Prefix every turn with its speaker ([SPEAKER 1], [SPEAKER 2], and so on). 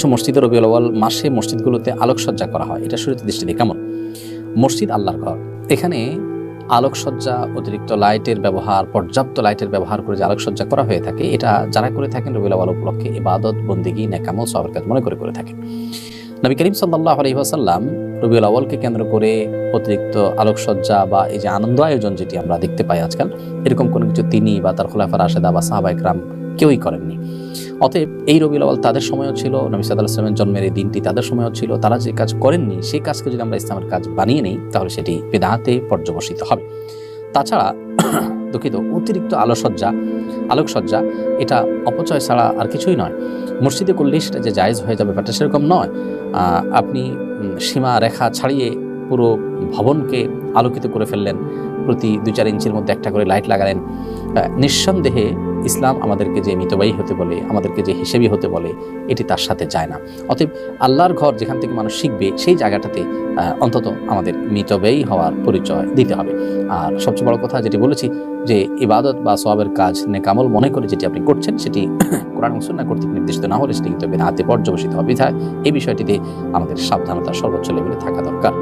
[SPEAKER 1] কিছু মসজিদে রবিউল আউয়াল মাসে মসজিদগুলোতে আলোকসজ্জা করা হয়। এটা শরীয়তের দৃষ্টিতে কেমন? মসজিদ আল্লাহর ঘর, এখানে আলোকসজ্জা, অতিরিক্ত লাইটের ব্যবহার, পর্যাপ্ত লাইটের ব্যবহার করে যে আলোকসজ্জা করা হয়ে থাকে, এটা যারা করে থাকেন রবিউল আউয়াল উপলক্ষে ইবাদত, বন্দেগী, নেক আমল, সওয়াবের কাজ মনে করে থাকেন। নবী করিম সাল্লাল্লাহু আলাইহি ওয়াসাল্লাম রবিউল আউয়ালকে কেন্দ্র করে অতিরিক্ত আলোকসজ্জা বা এই যে আনন্দ আয়োজন যেটি আমরা দেখতে পাই আজকাল, এরকম কোনো কিছু তিনি বা তার খুলাফা রাশেদা বা সাহাবায়ে কেরাম কেউই করেননি। অতএব এই রবিউল আউয়াল তাদের সময়ও ছিল, নবী সাল্লাল্লাহু আলাইহি ওয়াসাল্লামের জন্মের এই দিনটি তাদের সময়ও ছিল। তারা যে কাজ করেননি সেই কাজকে যদি আমরা ইসলামের কাজ বানিয়ে নিই তাহলে সেটি বিদআতে পর্যবসিত হবে। তাছাড়া দুঃখিত, অতিরিক্ত আলোকসজ্জা এটা অপচয় ছাড়া আর কিছুই নয়। মসজিদে করলে সেটা যে জায়েজ হয়ে যাবে ব্যাপারটা সেরকম নয়। আপনি সীমা রেখা ছাড়িয়ে পুরো ভবনকে আলোকিত করে ফেললেন, প্রতি 2-4 ইঞ্চির মধ্যে একটা করে লাইট লাগালেন। নিঃসন্দেহে ইসলাম আমাদেরকে যে মিতব্যয়ী হতে বলে, আমাদেরকে যে হিসেবি হতে বলে, এটি তার সাথে যায় না। অতএব আল্লাহর ঘর যেখান থেকে মানুষ শিখবে সেই জায়গাটাতে অন্তত আমাদের মিতব্যয়ী হওয়ার পরিচয় দিতে হবে। আর সবচেয়ে বড় কথা যেটি বলেছি, যে ইবাদত বা সওয়াবের কাজ, নেক আমল মনে করে যেটি আপনি করছেন সেটি কোরআন এবং সুন্নাহ কর্তৃক নির্দেশিত না হলে সেটি কিন্তু বিদআতে পর্যবসিত হবে। বিধায় এই বিষয়টিতে আমাদের সাবধানতা সর্বোচ্চ লেভেলে থাকা দরকার।